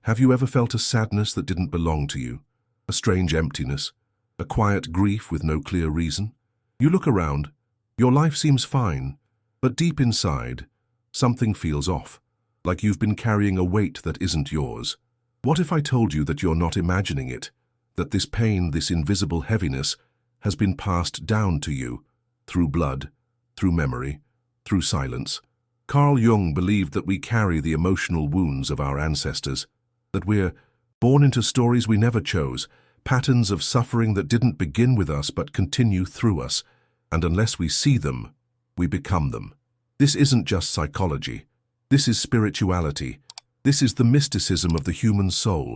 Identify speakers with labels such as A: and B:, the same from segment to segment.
A: Have you ever felt a sadness that didn't belong to you? A strange emptiness? A quiet grief with no clear reason? You look around, your life seems fine, but deep inside, something feels off, like you've been carrying a weight that isn't yours. What if I told you that you're not imagining it, that this pain, this invisible heaviness, has been passed down to you, through blood, through memory, through silence? Carl Jung believed that we carry the emotional wounds of our ancestors, that we're born into stories we never chose, patterns of suffering that didn't begin with us but continue through us, and unless we see them, we become them. This isn't just psychology. This is spirituality. This is the mysticism of the human soul.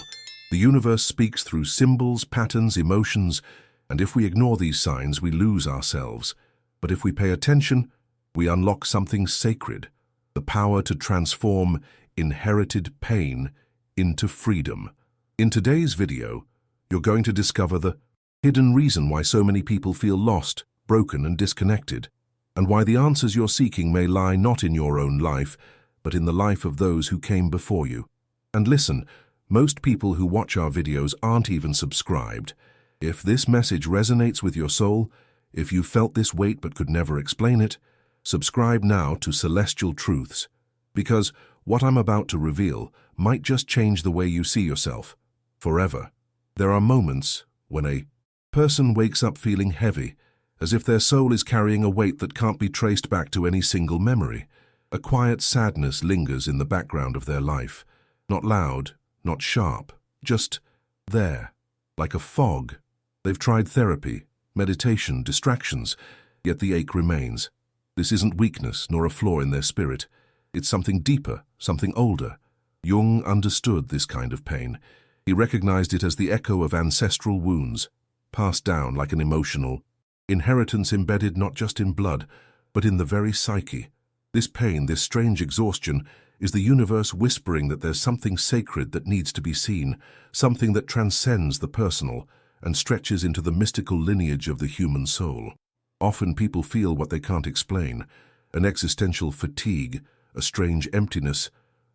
A: The universe speaks through symbols, patterns, emotions, and if we ignore these signs, we lose ourselves. But if we pay attention, we unlock something sacred, the power to transform inherited pain into freedom. In today's video, you're going to discover the hidden reason why so many people feel lost, broken, and disconnected, and why the answers you're seeking may lie not in your own life, but in the life of those who came before you. And listen, most people who watch our videos aren't even subscribed. If this message resonates with your soul, if you felt this weight but could never explain it, subscribe now to Celestial Truths, because what I'm about to reveal might just change the way you see yourself, forever. There are moments when a person wakes up feeling heavy, as if their soul is carrying a weight that can't be traced back to any single memory. A quiet sadness lingers in the background of their life, not loud, not sharp, just there, like a fog. They've tried therapy, meditation, distractions, yet the ache remains. This isn't weakness nor a flaw in their spirit. It's something deeper, something older. Jung understood this kind of pain. He recognized it as the echo of ancestral wounds, passed down like an emotional inheritance embedded not just in blood, but in the very psyche. This pain, this strange exhaustion, is the universe whispering that there's something sacred that needs to be seen, something that transcends the personal and stretches into the mystical lineage of the human soul. Often people feel what they can't explain, an existential fatigue, a strange emptiness,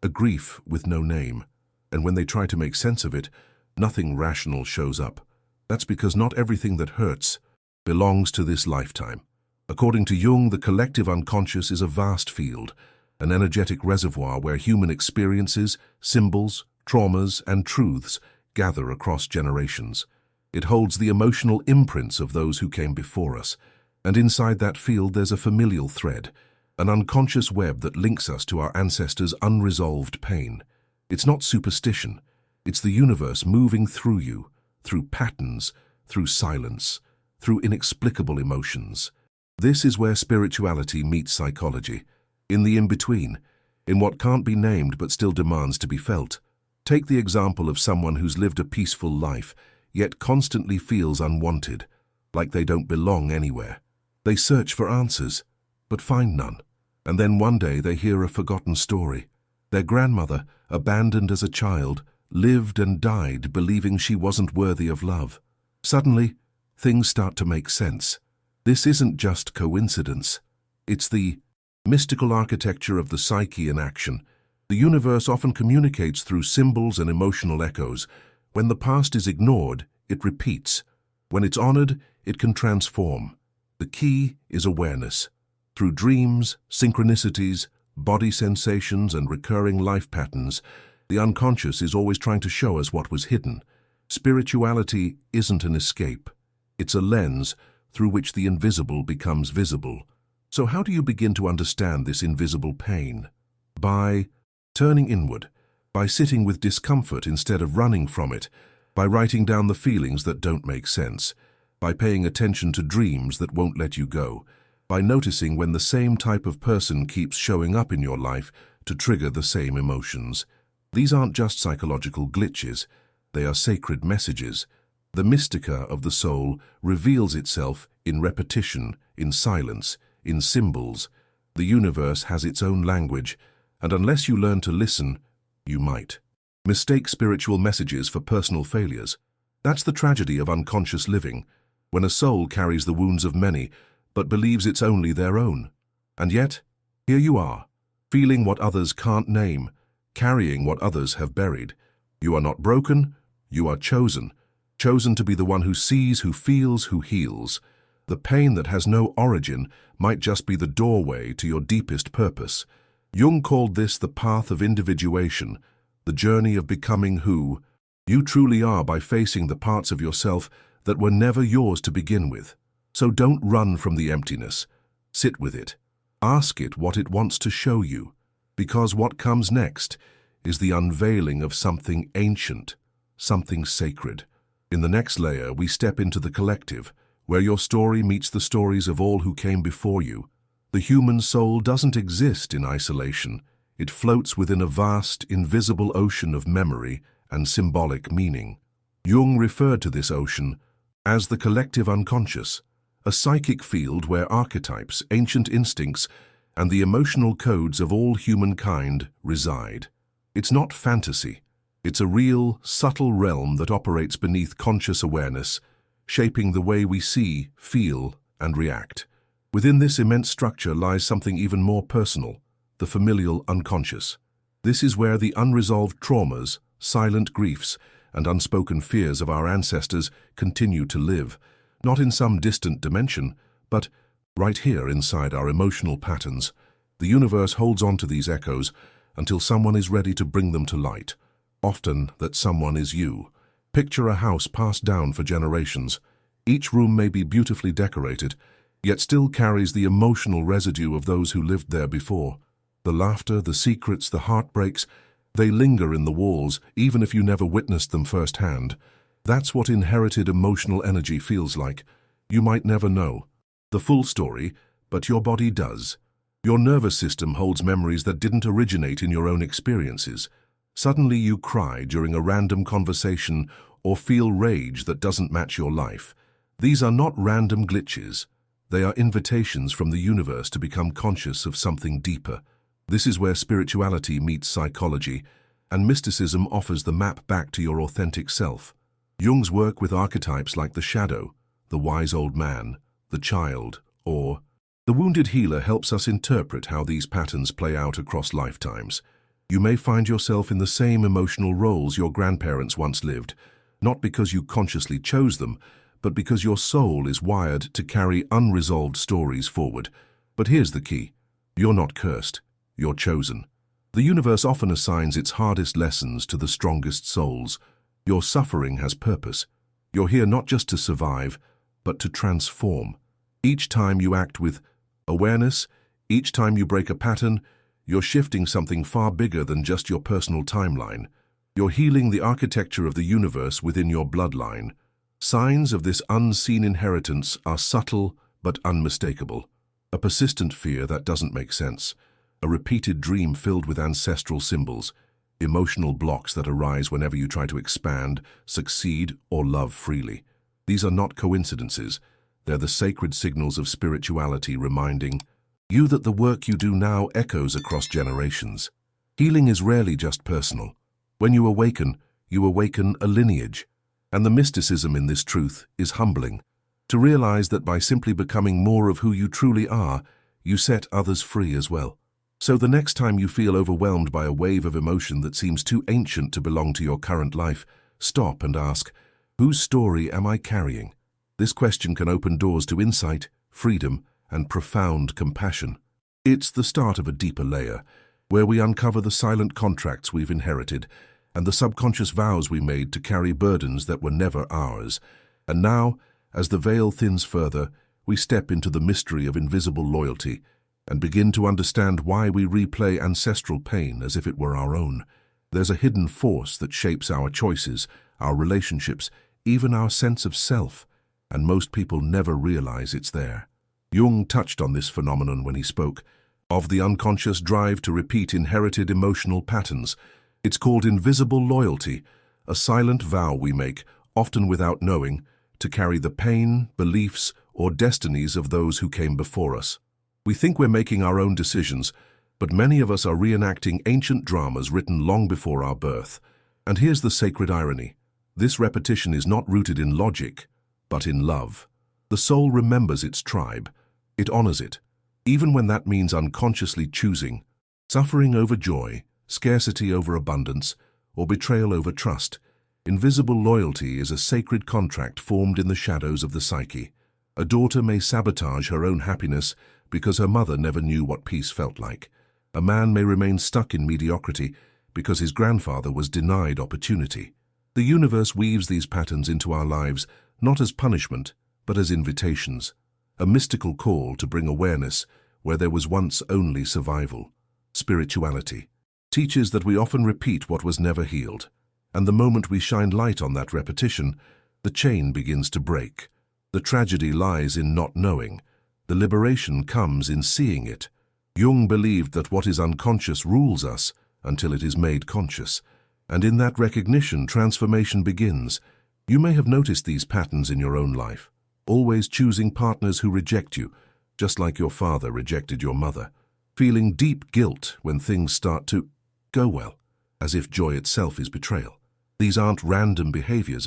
A: a grief with no name. And when they try to make sense of it, nothing rational shows up. That's because not everything that hurts belongs to this lifetime. According to Jung, the collective unconscious is a vast field, an energetic reservoir where human experiences, symbols, traumas, and truths gather across generations. It holds the emotional imprints of those who came before us, and inside that field there's a familial thread, an unconscious web that links us to our ancestors' unresolved pain. It's not superstition. It's the universe moving through you, through patterns, through silence, through inexplicable emotions. This is where spirituality meets psychology, in the in-between, in what can't be named but still demands to be felt. Take the example of someone who's lived a peaceful life, yet constantly feels unwanted, like they don't belong anywhere. They search for answers, but find none. And then one day they hear a forgotten story. Their grandmother, abandoned as a child, lived and died believing she wasn't worthy of love. Suddenly, things start to make sense. This isn't just coincidence. It's the mystical architecture of the psyche in action. The universe often communicates through symbols and emotional echoes. When the past is ignored, it repeats. When it's honored, it can transform. The key is awareness. Through dreams, synchronicities, body sensations, and recurring life patterns, the unconscious is always trying to show us what was hidden. Spirituality isn't an escape. It's a lens through which the invisible becomes visible. So how do you begin to understand this invisible pain? By turning inward, by sitting with discomfort instead of running from it, by writing down the feelings that don't make sense, by paying attention to dreams that won't let you go, by noticing when the same type of person keeps showing up in your life to trigger the same emotions. These aren't just psychological glitches, they are sacred messages. The mystica of the soul reveals itself in repetition, in silence, in symbols. The universe has its own language, and unless you learn to listen, you might mistake spiritual messages for personal failures. That's the tragedy of unconscious living, when a soul carries the wounds of many, but believes it's only their own. And yet, here you are, feeling what others can't name, carrying what others have buried. You are not broken, you are chosen. Chosen to be the one who sees, who feels, who heals. The pain that has no origin might just be the doorway to your deepest purpose. Jung called this the path of individuation, the journey of becoming who you truly are by facing the parts of yourself that were never yours to begin with. So don't run from the emptiness. Sit with it. Ask it what it wants to show you, because what comes next is the unveiling of something ancient, something sacred. In the next layer, we step into the collective, where your story meets the stories of all who came before you. The human soul doesn't exist in isolation. It floats within a vast, invisible ocean of memory and symbolic meaning. Jung referred to this ocean as the collective unconscious, a psychic field where archetypes, ancient instincts, and the emotional codes of all humankind reside. It's not fantasy. It's a real, subtle realm that operates beneath conscious awareness, shaping the way we see, feel, and react. Within this immense structure lies something even more personal, the familial unconscious. This is where the unresolved traumas, silent griefs, and unspoken fears of our ancestors continue to live, not in some distant dimension, but right here inside our emotional patterns. The universe holds on to these echoes until someone is ready to bring them to light. Often that someone is you. Picture a house passed down for generations. Each room may be beautifully decorated, yet still carries the emotional residue of those who lived there before. The laughter, the secrets, the heartbreaks, they linger in the walls, even if you never witnessed them firsthand. That's what inherited emotional energy feels like. You might never know the full story, but your body does. Your nervous system holds memories that didn't originate in your own experiences. Suddenly you cry during a random conversation or feel rage that doesn't match your life. These are not random glitches. They are invitations from the universe to become conscious of something deeper. This is where spirituality meets psychology, and mysticism offers the map back to your authentic self. Jung's work with archetypes like the shadow, the wise old man, the child, or the wounded healer helps us interpret how these patterns play out across lifetimes. You may find yourself in the same emotional roles your grandparents once lived, not because you consciously chose them, but because your soul is wired to carry unresolved stories forward. But here's the key. You're not cursed. You're chosen. The universe often assigns its hardest lessons to the strongest souls. Your suffering has purpose. You're here not just to survive, but to transform. Each time you act with awareness, each time you break a pattern, you're shifting something far bigger than just your personal timeline. You're healing the architecture of the universe within your bloodline. Signs of this unseen inheritance are subtle but unmistakable. A persistent fear that doesn't make sense. A repeated dream filled with ancestral symbols. Emotional blocks that arise whenever you try to expand, succeed, or love freely. These are not coincidences. They're the sacred signals of spirituality reminding you that the work you do now echoes across generations. Healing is rarely just personal. When you awaken a lineage. And the mysticism in this truth is humbling. To realize that by simply becoming more of who you truly are, you set others free as well. So the next time you feel overwhelmed by a wave of emotion that seems too ancient to belong to your current life, stop and ask, whose story am I carrying? This question can open doors to insight, freedom, and profound compassion. It's the start of a deeper layer, where we uncover the silent contracts we've inherited and the subconscious vows we made to carry burdens that were never ours. And now, as the veil thins further, we step into the mystery of invisible loyalty and begin to understand why we replay ancestral pain as if it were our own. There's a hidden force that shapes our choices, our relationships, even our sense of self, and most people never realize it's there. Jung touched on this phenomenon when he spoke of the unconscious drive to repeat inherited emotional patterns. It's called invisible loyalty, a silent vow we make, often without knowing, to carry the pain, beliefs, or destinies of those who came before us. We think we're making our own decisions, but many of us are reenacting ancient dramas written long before our birth. And here's the sacred irony. This repetition is not rooted in logic, but in love. The soul remembers its tribe. It honors it, even when that means unconsciously choosing suffering over joy, scarcity over abundance, or betrayal over trust. Invisible loyalty is a sacred contract formed in the shadows of the psyche. A daughter may sabotage her own happiness because her mother never knew what peace felt like. A man may remain stuck in mediocrity because his grandfather was denied opportunity. The universe weaves these patterns into our lives not as punishment, but as invitations, a mystical call to bring awareness where there was once only survival. Spirituality teaches that we often repeat what was never healed, and the moment we shine light on that repetition, the chain begins to break. The tragedy lies in not knowing. The liberation comes in seeing it. Jung believed that what is unconscious rules us until it is made conscious, and in that recognition, transformation begins. You may have noticed these patterns in your own life, always choosing partners who reject you, just like your father rejected your mother, feeling deep guilt when things start to go well, as if joy itself is betrayal. These aren't random behaviors,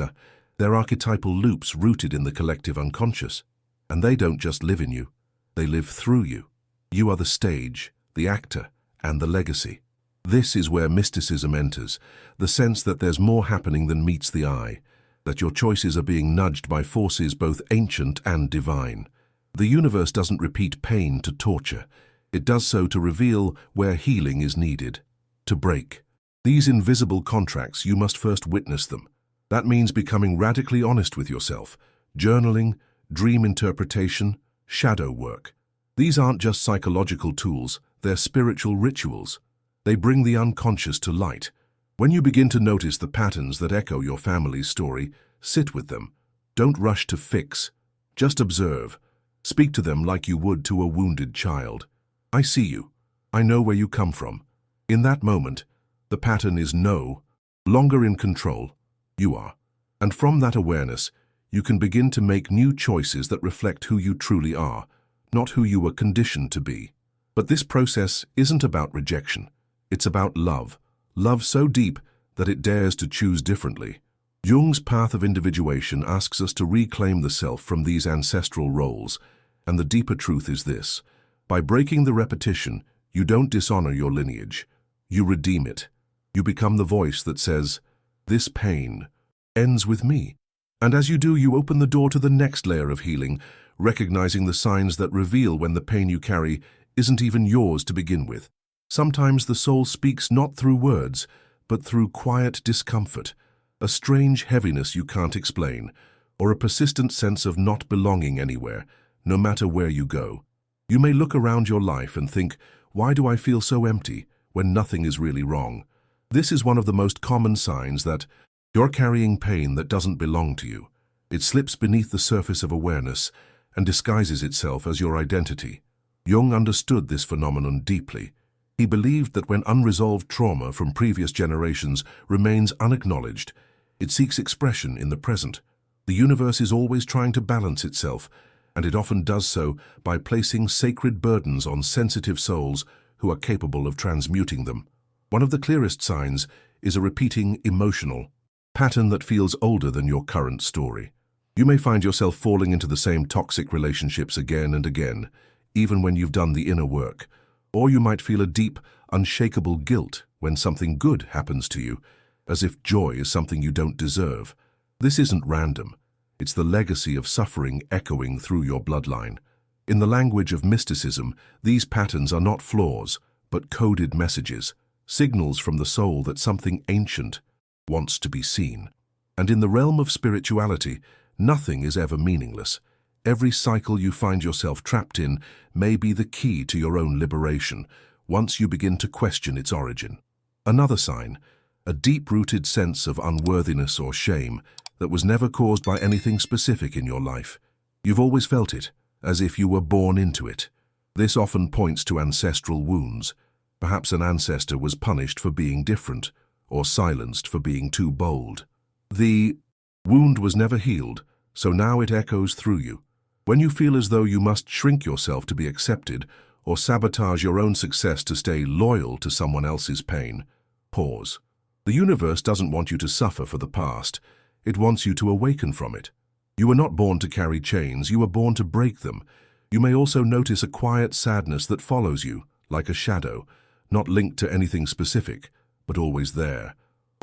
A: they're archetypal loops rooted in the collective unconscious. And they don't just live in you, they live through you. You are the stage, the actor, and the legacy. This is where mysticism enters, the sense that there's more happening than meets the eye, that your choices are being nudged by forces both ancient and divine. The universe doesn't repeat pain to torture. It does so to reveal where healing is needed. To break these invisible contracts, you must first witness them. That means becoming radically honest with yourself, journaling, dream interpretation, shadow work. These aren't just psychological tools, they're spiritual rituals. They bring the unconscious to light. When you begin to notice the patterns that echo your family's story, sit with them. Don't rush to fix. Just observe. Speak to them like you would to a wounded child. I see you. I know where you come from. In that moment, the pattern is no longer in control. You are. And from that awareness, you can begin to make new choices that reflect who you truly are, not who you were conditioned to be. But this process isn't about rejection. It's about love. Love so deep that it dares to choose differently. Jung's path of individuation asks us to reclaim the self from these ancestral roles. And the deeper truth is this: by breaking the repetition, you don't dishonor your lineage. You redeem it. You become the voice that says, "This pain ends with me." And as you do, you open the door to the next layer of healing, recognizing the signs that reveal when the pain you carry isn't even yours to begin with. Sometimes the soul speaks not through words, but through quiet discomfort, a strange heaviness you can't explain, or a persistent sense of not belonging anywhere, no matter where you go. You may look around your life and think, why do I feel so empty when nothing is really wrong? This is one of the most common signs that you're carrying pain that doesn't belong to you. It slips beneath the surface of awareness and disguises itself as your identity. Jung understood this phenomenon deeply. He believed that when unresolved trauma from previous generations remains unacknowledged, it seeks expression in the present. The universe is always trying to balance itself, and it often does so by placing sacred burdens on sensitive souls who are capable of transmuting them. One of the clearest signs is a repeating emotional pattern that feels older than your current story. You may find yourself falling into the same toxic relationships again and again, even when you've done the inner work. Or you might feel a deep, unshakable guilt when something good happens to you, as if joy is something you don't deserve. This isn't random. It's the legacy of suffering echoing through your bloodline. In the language of mysticism, these patterns are not flaws, but coded messages, signals from the soul that something ancient wants to be seen. And in the realm of spirituality, nothing is ever meaningless. Every cycle you find yourself trapped in may be the key to your own liberation, once you begin to question its origin. Another sign, a deep-rooted sense of unworthiness or shame that was never caused by anything specific in your life. You've always felt it, as if you were born into it. This often points to ancestral wounds. Perhaps an ancestor was punished for being different, or silenced for being too bold. The wound was never healed, so now it echoes through you. When you feel as though you must shrink yourself to be accepted, or sabotage your own success to stay loyal to someone else's pain, pause. The universe doesn't want you to suffer for the past. It wants you to awaken from it. You were not born to carry chains, you were born to break them. You may also notice a quiet sadness that follows you, like a shadow, not linked to anything specific, but always there.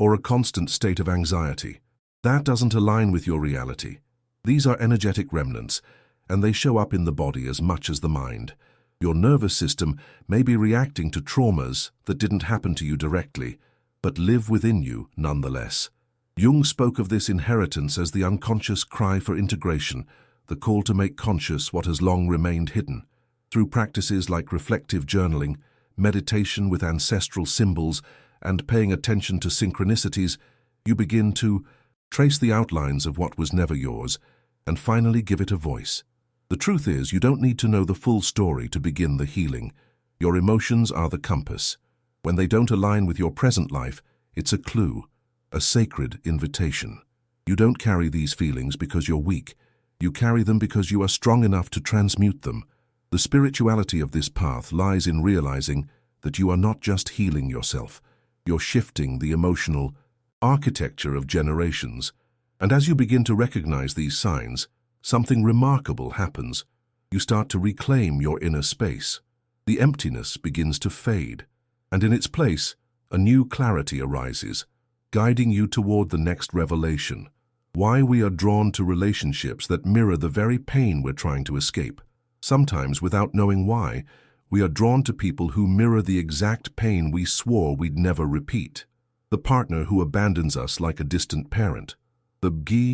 A: or a constant state of anxiety. That doesn't align with your reality. These are energetic remnants, and they show up in the body as much as the mind. Your nervous system may be reacting to traumas that didn't happen to you directly, but live within you nonetheless. Jung spoke of this inheritance as the unconscious cry for integration, the call to make conscious what has long remained hidden. Through practices like reflective journaling, meditation with ancestral symbols, and paying attention to synchronicities, you begin to trace the outlines of what was never yours and finally give it a voice. The truth is, you don't need to know the full story to begin the healing. Your emotions are the compass. When they don't align with your present life, it's a clue, a sacred invitation. You don't carry these feelings because you're weak. You carry them because you are strong enough to transmute them. The spirituality of this path lies in realizing that you are not just healing yourself. You're shifting the emotional architecture of generations. And as you begin to recognize these signs, something remarkable happens. You start to reclaim your inner space. The emptiness begins to fade, and in its place, a new clarity arises, guiding you toward the next revelation. Why we are drawn to relationships that mirror the very pain we're trying to escape. Sometimes, without knowing why, we are drawn to people who mirror the exact pain we swore we'd never repeat. The partner who abandons us like a distant parent. The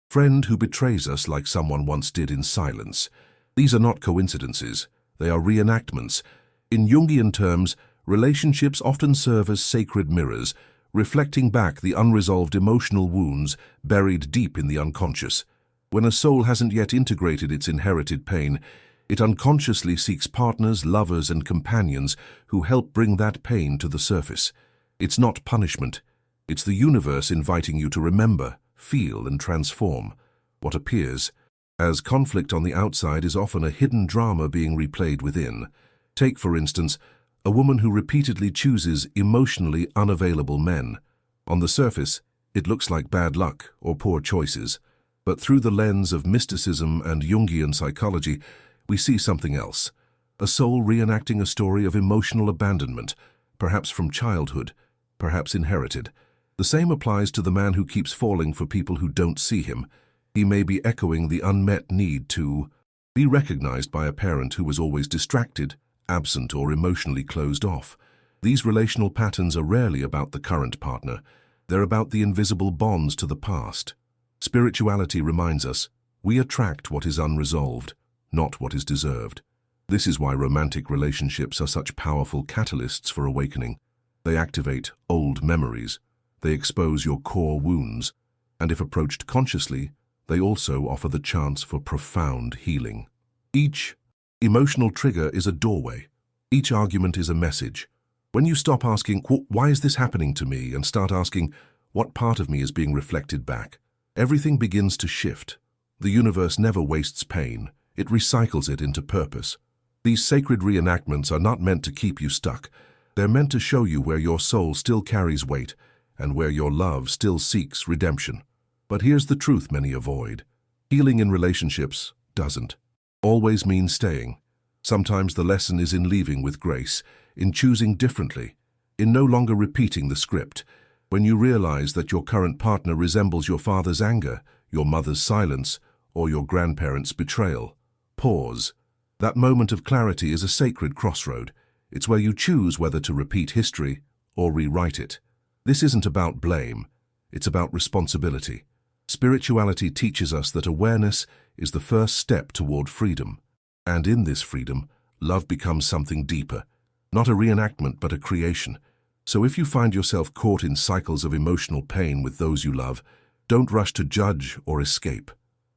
A: friend who betrays us like someone once did in silence. These are not coincidences. They are reenactments. In Jungian terms, relationships often serve as sacred mirrors, reflecting back the unresolved emotional wounds buried deep in the unconscious. When a soul hasn't yet integrated its inherited pain, it unconsciously seeks partners, lovers, and companions who help bring that pain to the surface. It's not punishment. It's the universe inviting you to remember, feel, and transform. What appears as conflict on the outside is often a hidden drama being replayed within. Take, for instance, a woman who repeatedly chooses emotionally unavailable men. On the surface, it looks like bad luck or poor choices, but through the lens of mysticism and Jungian psychology, we see something else. A soul reenacting a story of emotional abandonment, perhaps from childhood, perhaps inherited. The same applies to the man who keeps falling for people who don't see him. He may be echoing the unmet need to be recognized by a parent who was always distracted, absent, or emotionally closed off. These relational patterns are rarely about the current partner. They're about the invisible bonds to the past. Spirituality reminds us, we attract what is unresolved, not what is deserved. This is why romantic relationships are such powerful catalysts for awakening. They activate old memories. They expose your core wounds. And if approached consciously, they also offer the chance for profound healing. Each emotional trigger is a doorway. Each argument is a message. When you stop asking, why is this happening to me, and start asking, what part of me is being reflected back, everything begins to shift. The universe never wastes pain. It recycles it into purpose. These sacred reenactments are not meant to keep you stuck. They're meant to show you where your soul still carries weight and where your love still seeks redemption. But here's the truth many avoid. Healing in relationships doesn't always mean staying. Sometimes the lesson is in leaving with grace, in choosing differently, in no longer repeating the script. When you realize that your current partner resembles your father's anger, your mother's silence, or your grandparents' betrayal, pause. That moment of clarity is a sacred crossroad. It's where you choose whether to repeat history or rewrite it. This isn't about blame. It's about responsibility. Spirituality teaches us that awareness is the first step toward freedom. And in this freedom, love becomes something deeper. Not a reenactment, but a creation. So if you find yourself caught in cycles of emotional pain with those you love, don't rush to judge or escape.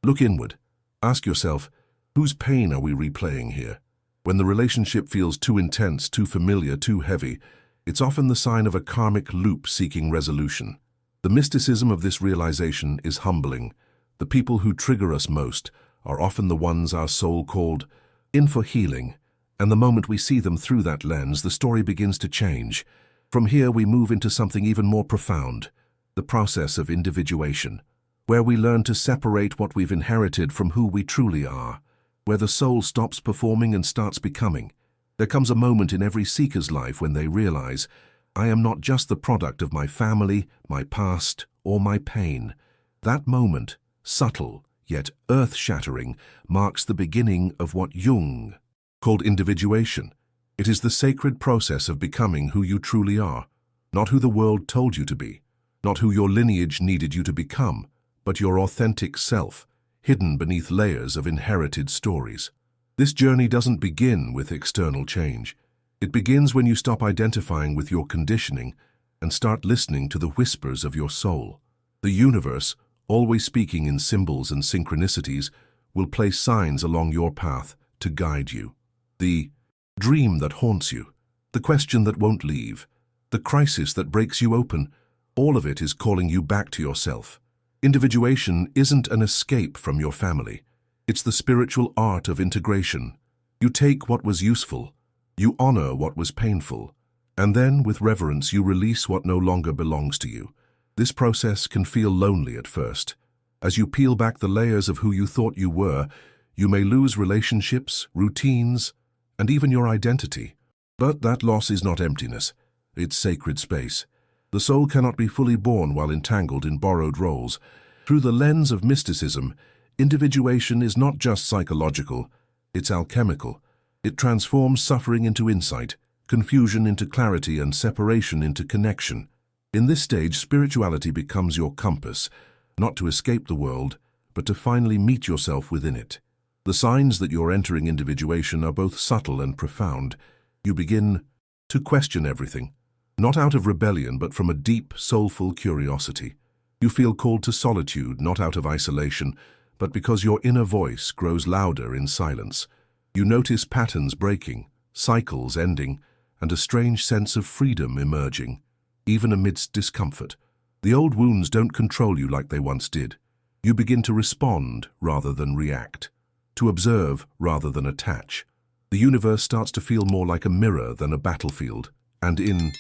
A: Look inward. Ask yourself, whose pain are we replaying here? When the relationship feels too intense, too familiar, too heavy, it's often the sign of a karmic loop seeking resolution. The mysticism of this realization is humbling. The people who trigger us most are often the ones our soul called in for healing, and the moment we see them through that lens, the story begins to change. From here we move into something even more profound, the process of individuation, where we learn to separate what we've inherited from who we truly are, where the soul stops performing and starts becoming. There comes a moment in every seeker's life when they realize, I am not just the product of my family, my past, or my pain. That moment, subtle yet earth-shattering, marks the beginning of what Jung called individuation. It is the sacred process of becoming who you truly are, not who the world told you to be, not who your lineage needed you to become, but your authentic self, hidden beneath layers of inherited stories. This journey doesn't begin with external change. It begins when you stop identifying with your conditioning and start listening to the whispers of your soul. The universe, always speaking in symbols and synchronicities, will place signs along your path to guide you. The dream that haunts you, the question that won't leave, the crisis that breaks you open, all of it is calling you back to yourself. Individuation isn't an escape from your family. It's the spiritual art of integration. You take what was useful, you honor what was painful, and then, with reverence, you release what no longer belongs to you. This process can feel lonely at first. As you peel back the layers of who you thought you were, you may lose relationships, routines, and even your identity. But that loss is not emptiness. It's sacred space. The soul cannot be fully born while entangled in borrowed roles. Through the lens of mysticism, individuation is not just psychological, it's alchemical. It transforms suffering into insight, confusion into clarity, and separation into connection. In this stage, spirituality becomes your compass, not to escape the world, but to finally meet yourself within it. The signs that you're entering individuation are both subtle and profound. You begin to question everything, not out of rebellion, but from a deep, soulful curiosity. You feel called to solitude, not out of isolation, but because your inner voice grows louder in silence. You notice patterns breaking, cycles ending, and a strange sense of freedom emerging, even amidst discomfort. The old wounds don't control you like they once did. You begin to respond rather than react, to observe rather than attach. The universe starts to feel more like a mirror than a battlefield, and in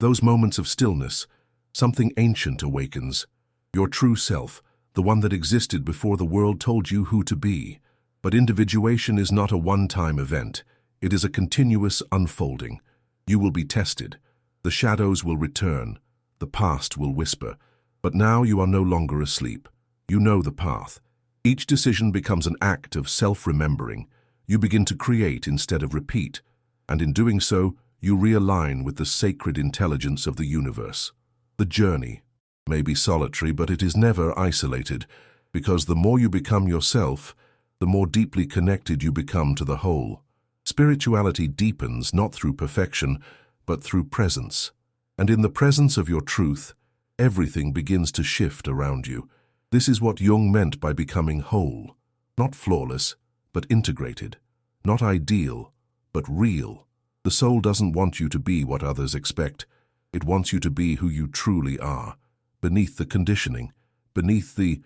A: those moments of stillness, something ancient awakens. Your true self, the one that existed before the world told you who to be. But individuation is not a one-time event. It is a continuous unfolding. You will be tested. The shadows will return. The past will whisper. But now you are no longer asleep. You know the path. Each decision becomes an act of self-remembering. You begin to create instead of repeat. And in doing so, you realign with the sacred intelligence of the universe. The journey may be solitary, but it is never isolated, because the more you become yourself, the more deeply connected you become to the whole. Spirituality deepens not through perfection, but through presence. And in the presence of your truth, everything begins to shift around you. This is what Jung meant by becoming whole. Not flawless, but integrated. Not ideal, but real. The soul doesn't want you to be what others expect. It wants you to be who you truly are, beneath the conditioning, beneath the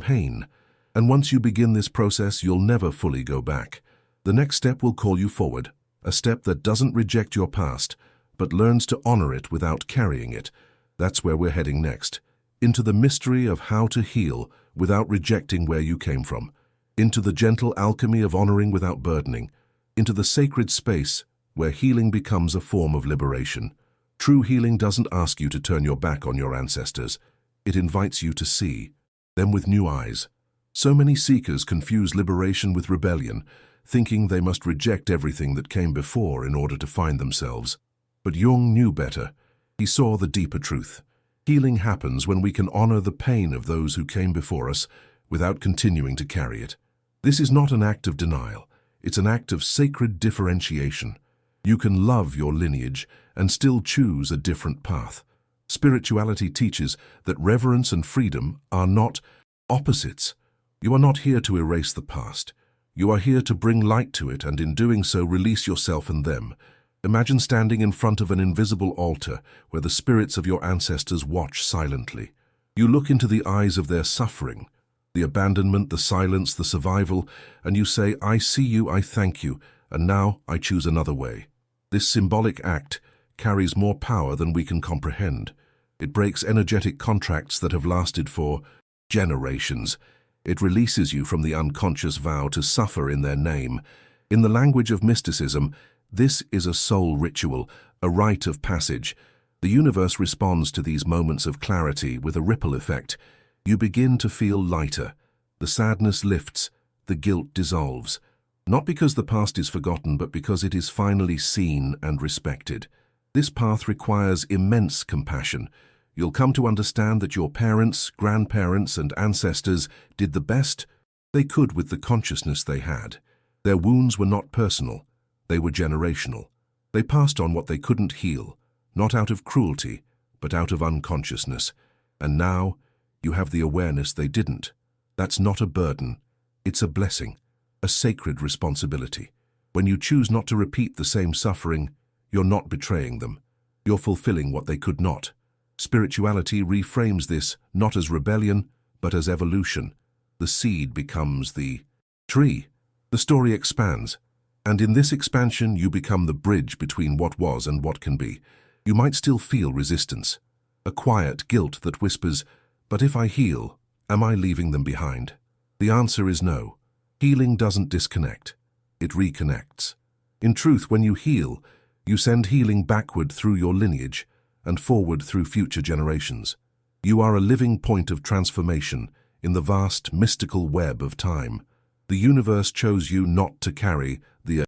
A: pain. And once you begin this process, you'll never fully go back. The next step will call you forward, a step that doesn't reject your past, but learns to honor it without carrying it. That's where we're heading next, into the mystery of how to heal without rejecting where you came from, into the gentle alchemy of honoring without burdening, into the sacred space where healing becomes a form of liberation. True healing doesn't ask you to turn your back on your ancestors. It invites you to see them with new eyes. So many seekers confuse liberation with rebellion, thinking they must reject everything that came before in order to find themselves. But Jung knew better. He saw the deeper truth. Healing happens when we can honor the pain of those who came before us without continuing to carry it. This is not an act of denial. It's an act of sacred differentiation. You can love your lineage and still choose a different path. Spirituality teaches that reverence and freedom are not opposites. You are not here to erase the past. You are here to bring light to it, and in doing so, release yourself and them. Imagine standing in front of an invisible altar where the spirits of your ancestors watch silently. You look into the eyes of their suffering, the abandonment, the silence, the survival, and you say, "I see you, I thank you, and now I choose another way." This symbolic act carries more power than we can comprehend. It breaks energetic contracts that have lasted for generations. It releases you from the unconscious vow to suffer in their name. In the language of mysticism, this is a soul ritual, a rite of passage. The universe responds to these moments of clarity with a ripple effect. You begin to feel lighter. The sadness lifts, the guilt dissolves. Not because the past is forgotten, but because it is finally seen and respected. This path requires immense compassion. You'll come to understand that your parents, grandparents, and ancestors did the best they could with the consciousness they had. Their wounds were not personal, they were generational. They passed on what they couldn't heal, not out of cruelty, but out of unconsciousness. And now, you have the awareness they didn't. That's not a burden, it's a blessing, a sacred responsibility. When you choose not to repeat the same suffering, you're not betraying them. You're fulfilling what they could not. Spirituality reframes this not as rebellion, but as evolution. The seed becomes the tree. The story expands, and in this expansion you become the bridge between what was and what can be. You might still feel resistance, a quiet guilt that whispers, "But if I heal, am I leaving them behind?" The answer is no. Healing doesn't disconnect, it reconnects. In truth, when you heal, you send healing backward through your lineage and forward through future generations. You are a living point of transformation in the vast, mystical web of time. The universe chose you not to carry the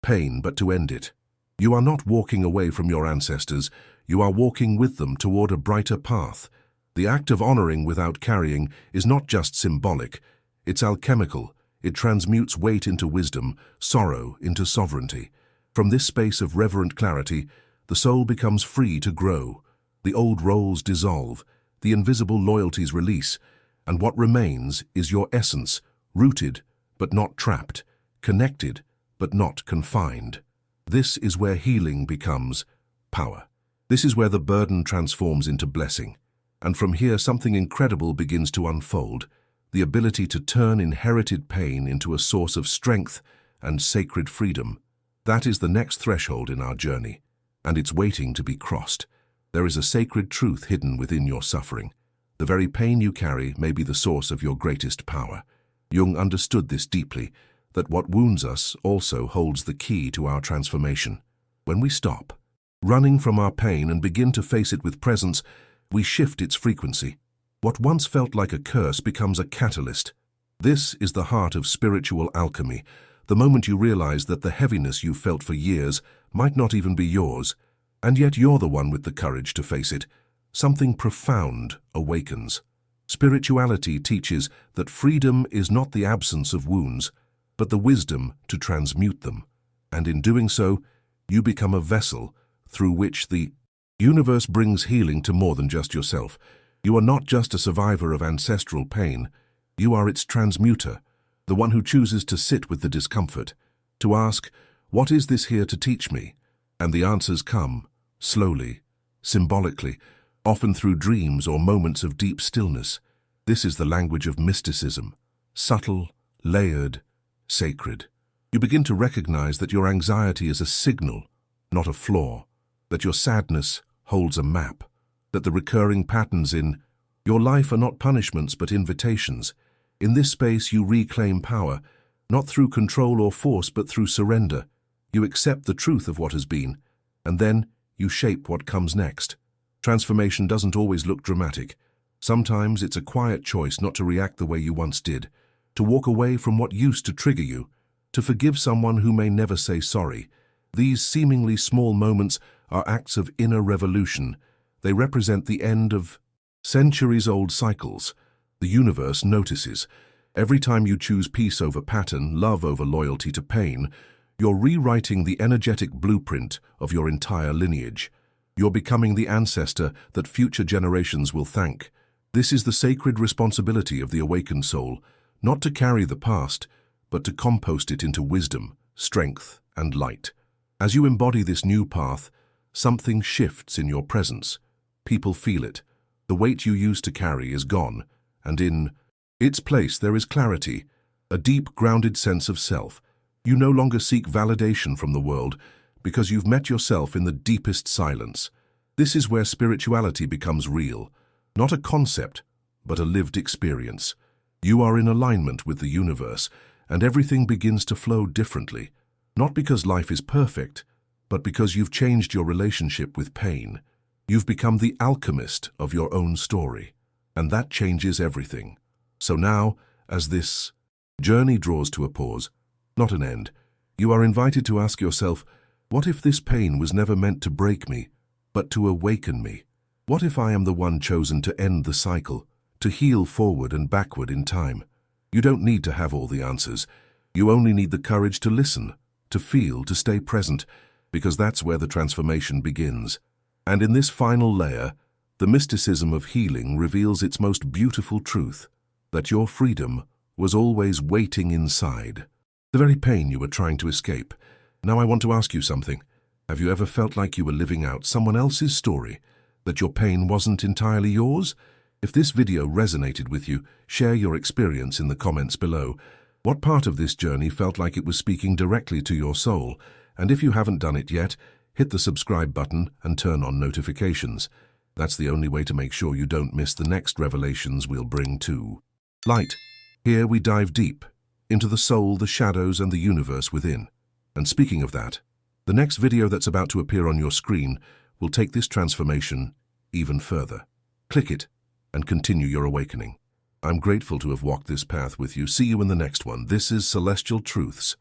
A: pain, but to end it. You are not walking away from your ancestors, you are walking with them toward a brighter path. The act of honoring without carrying is not just symbolic, it's alchemical. It transmutes weight into wisdom, sorrow into sovereignty. From this space of reverent clarity, the soul becomes free to grow. The old roles dissolve, the invisible loyalties release, and what remains is your essence, rooted but not trapped, connected but not confined. This is where healing becomes power. This is where the burden transforms into blessing. And from here something incredible begins to unfold, the ability to turn inherited pain into a source of strength and sacred freedom. That is the next threshold in our journey, and it's waiting to be crossed. There is a sacred truth hidden within your suffering. The very pain you carry may be the source of your greatest power. Jung understood this deeply, that what wounds us also holds the key to our transformation. When we stop running from our pain and begin to face it with presence, we shift its frequency. What once felt like a curse becomes a catalyst. This is the heart of spiritual alchemy, the moment you realize that the heaviness you felt for years might not even be yours, and yet you're the one with the courage to face it. Something profound awakens. Spirituality teaches that freedom is not the absence of wounds, but the wisdom to transmute them. And in doing so, you become a vessel through which the universe brings healing to more than just yourself. You are not just a survivor of ancestral pain, you are its transmuter, the one who chooses to sit with the discomfort, to ask, "What is this here to teach me?" And the answers come, slowly, symbolically, often through dreams or moments of deep stillness. This is the language of mysticism, subtle, layered, sacred. You begin to recognize that your anxiety is a signal, not a flaw, that your sadness holds a map, that the recurring patterns in your life are not punishments but invitations. In this space you reclaim power, not through control or force but through surrender. You accept the truth of what has been, and then you shape what comes next. Transformation doesn't always look dramatic. Sometimes it's a quiet choice not to react the way you once did, to walk away from what used to trigger you, to forgive someone who may never say sorry. These seemingly small moments are acts of inner revolution. They represent the end of centuries-old cycles. The universe notices. Every time you choose peace over pattern, love over loyalty to pain, you're rewriting the energetic blueprint of your entire lineage. You're becoming the ancestor that future generations will thank. This is the sacred responsibility of the awakened soul, not to carry the past, but to compost it into wisdom, strength, and light. As you embody this new path, something shifts in your presence. People feel it. The weight you used to carry is gone, and in its place there is clarity, a deep, grounded sense of self. You no longer seek validation from the world because you've met yourself in the deepest silence. This is where spirituality becomes real, not a concept, but a lived experience. You are in alignment with the universe, and everything begins to flow differently, not because life is perfect, but because you've changed your relationship with pain. You've become the alchemist of your own story, and that changes everything. So now, as this journey draws to a pause, not an end, you are invited to ask yourself, what if this pain was never meant to break me, but to awaken me? What if I am the one chosen to end the cycle, to heal forward and backward in time? You don't need to have all the answers. You only need the courage to listen, to feel, to stay present, because that's where the transformation begins. And in this final layer, the mysticism of healing reveals its most beautiful truth, that your freedom was always waiting inside. The very pain you were trying to escape. Now I want to ask you something. Have you ever felt like you were living out someone else's story, that your pain wasn't entirely yours? If this video resonated with you, share your experience in the comments below. What part of this journey felt like it was speaking directly to your soul? And if you haven't done it yet, hit the subscribe button and turn on notifications. That's the only way to make sure you don't miss the next revelations we'll bring to light. Here we dive deep into the soul, the shadows, and the universe within. And speaking of that, the next video that's about to appear on your screen will take this transformation even further. Click it and continue your awakening. I'm grateful to have walked this path with you. See you in the next one. This is Celestial Truths,